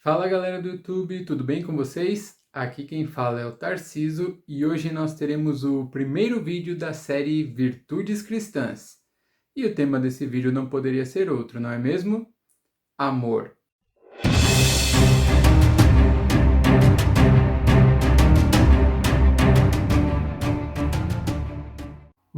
Fala galera do YouTube, tudo bem com vocês? Aqui quem fala é o Tarciso e hoje nós teremos o primeiro vídeo da série Virtudes Cristãs. E o tema desse vídeo não poderia ser outro, não é mesmo? Amor.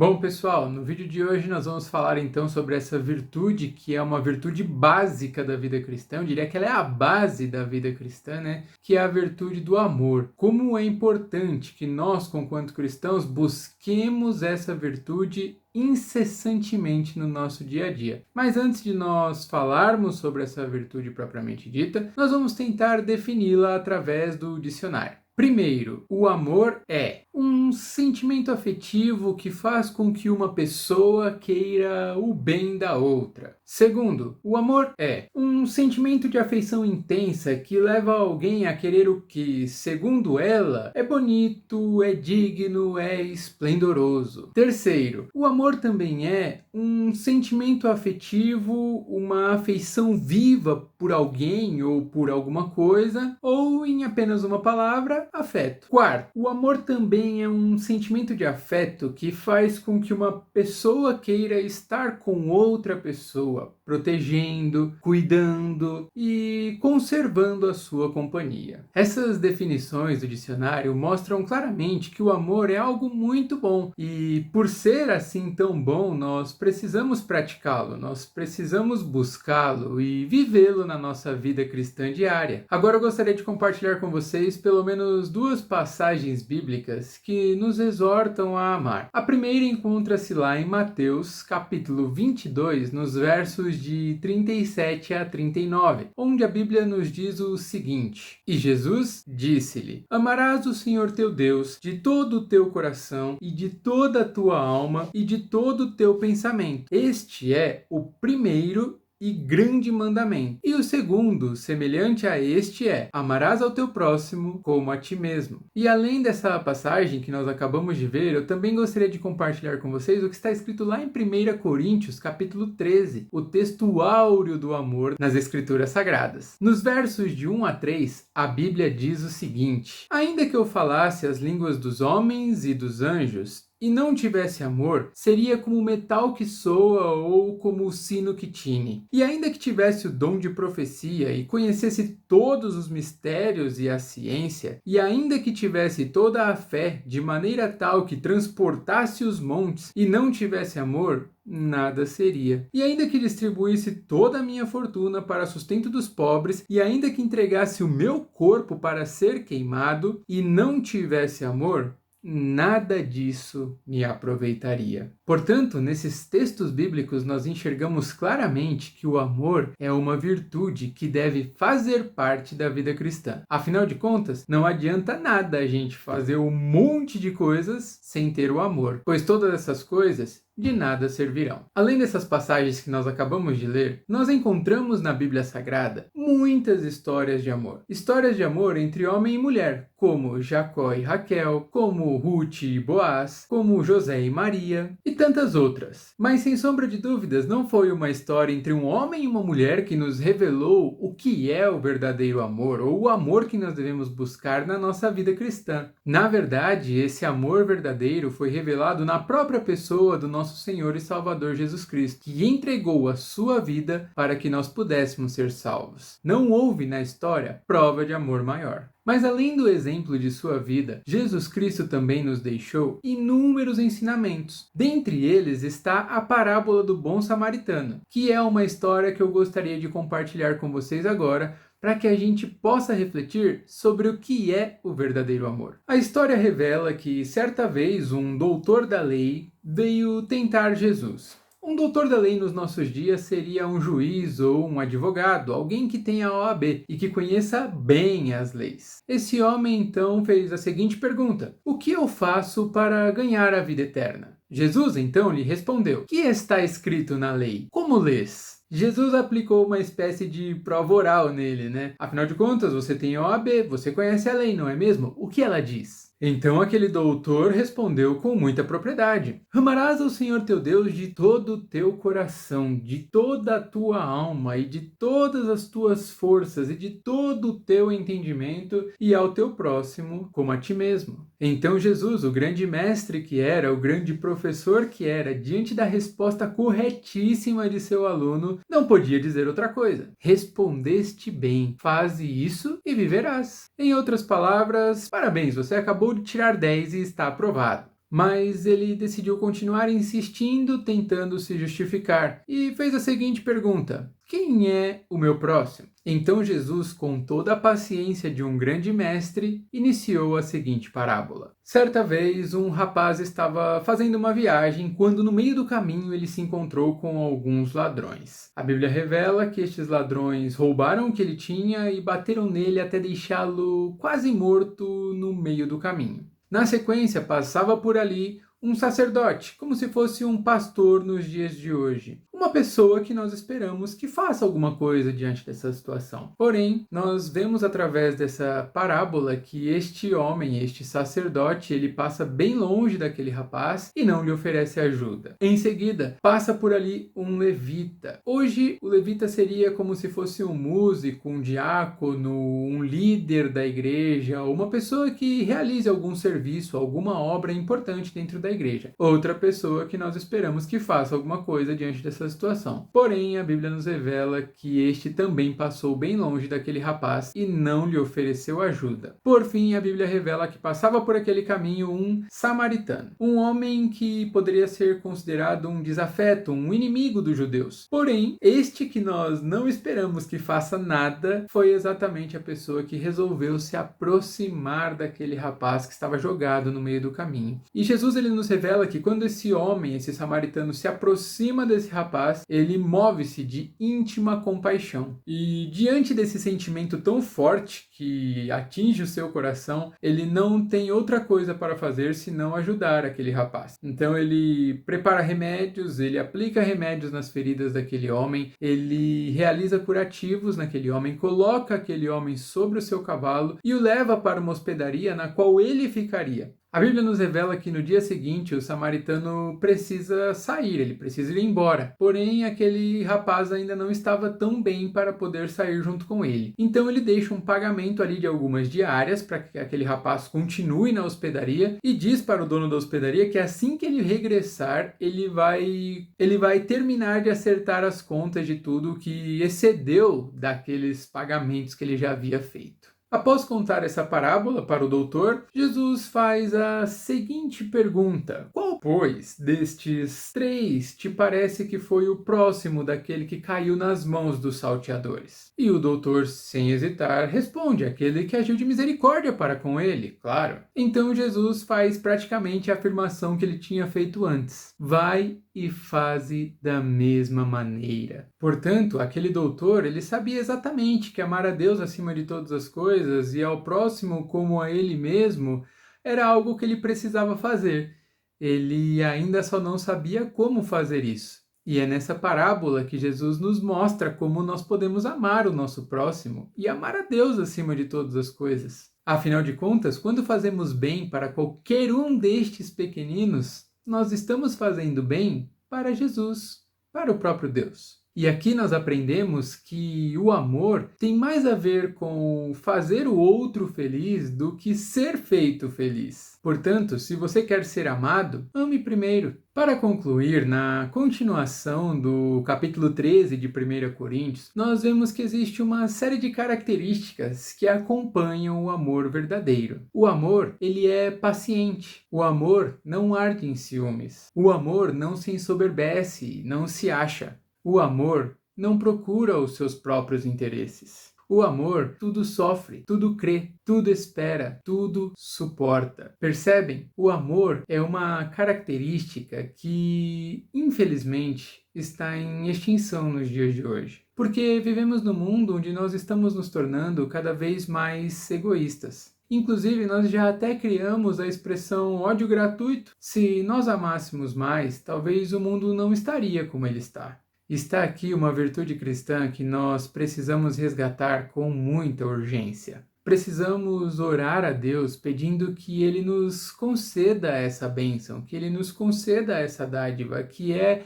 Bom, pessoal, no vídeo de hoje nós vamos falar então sobre essa virtude que é uma virtude básica da vida cristã. Eu diria que ela é a base da vida cristã, né? Que é a virtude do amor. Como é importante que nós, enquanto cristãos, busquemos essa virtude incessantemente no nosso dia a dia. Mas antes de nós falarmos sobre essa virtude propriamente dita, nós vamos tentar defini-la através do dicionário. Primeiro, o amor é um sentimento afetivo que faz com que uma pessoa queira o bem da outra. Segundo, o amor é um sentimento de afeição intensa que leva alguém a querer o que, segundo ela, é bonito, é digno, é esplendoroso. Terceiro, o amor também é um sentimento afetivo, uma afeição viva por alguém ou por alguma coisa, ou em apenas uma palavra, afeto. Quarto, o amor também é um sentimento de afeto que faz com que uma pessoa queira estar com outra pessoa, protegendo, cuidando e conservando a sua companhia. Essas definições do dicionário mostram claramente que o amor é algo muito bom e, por ser assim tão bom, nós precisamos praticá-lo, nós precisamos buscá-lo e vivê-lo na nossa vida cristã diária. Agora eu gostaria de compartilhar com vocês pelo menos duas passagens bíblicas que nos exortam a amar. A primeira encontra-se lá em Mateus, capítulo 22, nos versos de 37 a 39, onde a Bíblia nos diz o seguinte: E Jesus disse-lhe: Amarás o Senhor teu Deus de todo o teu coração e de toda a tua alma e de todo o teu pensamento. Este é o primeiro e grande mandamento. E o segundo, semelhante a este, é: amarás ao teu próximo como a ti mesmo. E além dessa passagem que nós acabamos de ver, eu também gostaria de compartilhar com vocês o que está escrito lá em 1 Coríntios, capítulo 13, o texto áureo do amor nas Escrituras Sagradas. Nos versos de 1 a 3, a Bíblia diz o seguinte: Ainda que eu falasse as línguas dos homens e dos anjos, e não tivesse amor, seria como o metal que soa ou como o sino que tine. E ainda que tivesse o dom de profecia e conhecesse todos os mistérios e a ciência, e ainda que tivesse toda a fé de maneira tal que transportasse os montes e não tivesse amor, nada seria. E ainda que distribuísse toda a minha fortuna para sustento dos pobres, e ainda que entregasse o meu corpo para ser queimado, e não tivesse amor, nada disso me aproveitaria. Portanto, nesses textos bíblicos nós enxergamos claramente que o amor é uma virtude que deve fazer parte da vida cristã. Afinal de contas, não adianta nada a gente fazer um monte de coisas sem ter o amor, pois todas essas coisas de nada servirão. Além dessas passagens que nós acabamos de ler, nós encontramos na Bíblia Sagrada muitas histórias de amor. Histórias de amor entre homem e mulher, como Jacó e Raquel, como Ruth e Boaz, como José e Maria, e tantas outras. Mas sem sombra de dúvidas, não foi uma história entre um homem e uma mulher que nos revelou o que é o verdadeiro amor, ou o amor que nós devemos buscar na nossa vida cristã. Na verdade, esse amor verdadeiro foi revelado na própria pessoa do nosso Senhor e Salvador Jesus Cristo, que entregou a sua vida para que nós pudéssemos ser salvos. Não houve na história prova de amor maior. Mas além do exemplo de sua vida, Jesus Cristo também nos deixou inúmeros ensinamentos. Dentre eles está a parábola do bom samaritano, que é uma história que eu gostaria de compartilhar com vocês agora, para que a gente possa refletir sobre o que é o verdadeiro amor. A história revela que, certa vez, um doutor da lei veio tentar Jesus. Um doutor da lei nos nossos dias seria um juiz ou um advogado, alguém que tenha a OAB e que conheça bem as leis. Esse homem então fez a seguinte pergunta: o que eu faço para ganhar a vida eterna? Jesus então lhe respondeu: que está escrito na lei? Como lês? Jesus aplicou uma espécie de prova oral nele, né? Afinal de contas, você tem OAB, você conhece a lei, não é mesmo? O que ela diz? Então aquele doutor respondeu com muita propriedade: Amarás ao Senhor teu Deus de todo o teu coração, de toda a tua alma e de todas as tuas forças e de todo o teu entendimento, e ao teu próximo como a ti mesmo. Então Jesus, o grande mestre que era, o grande professor que era, diante da resposta corretíssima de seu aluno, não podia dizer outra coisa. Respondeste bem, faze isso e viverás. Em outras palavras, parabéns, você acabou de tirar 10 e está aprovado. Mas ele decidiu continuar insistindo, tentando se justificar, e fez a seguinte pergunta: quem é o meu próximo? Então Jesus, com toda a paciência de um grande mestre, iniciou a seguinte parábola. Certa vez, um rapaz estava fazendo uma viagem quando no meio do caminho ele se encontrou com alguns ladrões. A Bíblia revela que estes ladrões roubaram o que ele tinha e bateram nele até deixá-lo quase morto no meio do caminho. Na sequência, passava por ali um sacerdote, como se fosse um pastor nos dias de hoje. Uma pessoa que nós esperamos que faça alguma coisa diante dessa situação. Porém, nós vemos através dessa parábola que este homem, este sacerdote, ele passa bem longe daquele rapaz e não lhe oferece ajuda. Em seguida, passa por ali um levita. Hoje, o levita seria como se fosse um músico, um diácono, um líder da igreja, uma pessoa que realize algum serviço, alguma obra importante dentro da igreja. Outra pessoa que nós esperamos que faça alguma coisa diante dessa situação. Porém, a Bíblia nos revela que este também passou bem longe daquele rapaz e não lhe ofereceu ajuda. Por fim, a Bíblia revela que passava por aquele caminho um samaritano, um homem que poderia ser considerado um desafeto, um inimigo dos judeus. Porém, este que nós não esperamos que faça nada foi exatamente a pessoa que resolveu se aproximar daquele rapaz que estava jogado no meio do caminho. E Jesus ele nos revela que quando esse homem, esse samaritano, se aproxima desse rapaz, ele move-se de íntima compaixão. E diante desse sentimento tão forte que atinge o seu coração, ele não tem outra coisa para fazer senão ajudar aquele rapaz. Então ele prepara remédios, ele aplica remédios nas feridas daquele homem, ele realiza curativos naquele homem, coloca aquele homem sobre o seu cavalo e o leva para uma hospedaria na qual ele ficaria. A Bíblia nos revela que no dia seguinte o samaritano precisa sair, ele precisa ir embora. Porém, aquele rapaz ainda não estava tão bem para poder sair junto com ele. Então ele deixa um pagamento ali de algumas diárias para que aquele rapaz continue na hospedaria e diz para o dono da hospedaria que assim que ele regressar, ele vai terminar de acertar as contas de tudo que excedeu daqueles pagamentos que ele já havia feito. Após contar essa parábola para o doutor, Jesus faz a seguinte pergunta: qual, pois, destes 3 te parece que foi o próximo daquele que caiu nas mãos dos salteadores? E o doutor, sem hesitar, responde: aquele que agiu de misericórdia para com ele, claro. Então Jesus faz praticamente a afirmação que ele tinha feito antes: vai e faze da mesma maneira. Portanto, aquele doutor, ele sabia exatamente que amar a Deus acima de todas as coisas e ao próximo como a ele mesmo era algo que ele precisava fazer. Ele ainda só não sabia como fazer isso. E é nessa parábola que Jesus nos mostra como nós podemos amar o nosso próximo e amar a Deus acima de todas as coisas. Afinal de contas, quando fazemos bem para qualquer um destes pequeninos, nós estamos fazendo bem para Jesus, para o próprio Deus. E aqui nós aprendemos que o amor tem mais a ver com fazer o outro feliz do que ser feito feliz. Portanto, se você quer ser amado, ame primeiro. Para concluir, na continuação do capítulo 13 de 1 Coríntios, nós vemos que existe uma série de características que acompanham o amor verdadeiro. O amor, ele é paciente. O amor não arde em ciúmes. O amor não se ensoberbece, não se acha. O amor não procura os seus próprios interesses. O amor tudo sofre, tudo crê, tudo espera, tudo suporta. Percebem? O amor é uma característica que, infelizmente, está em extinção nos dias de hoje. Porque vivemos num mundo onde nós estamos nos tornando cada vez mais egoístas. Inclusive, nós já até criamos a expressão ódio gratuito. Se nós amássemos mais, talvez o mundo não estaria como ele está. Está aqui uma virtude cristã que nós precisamos resgatar com muita urgência. precisamos orar a Deus pedindo que Ele nos conceda essa bênção, que Ele nos conceda essa dádiva, que é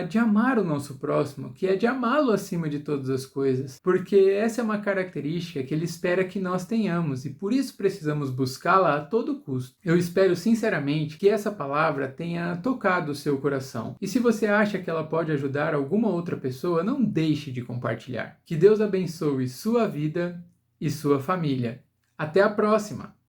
de amar o nosso próximo, que é de amá-lo acima de todas as coisas, porque essa é uma característica que Ele espera que nós tenhamos e por isso precisamos buscá-la a todo custo. Eu espero sinceramente que essa palavra tenha tocado o seu coração. E se você acha que ela pode ajudar alguma outra pessoa, não deixe de compartilhar. Que Deus abençoe sua vida e sua família. Até a próxima!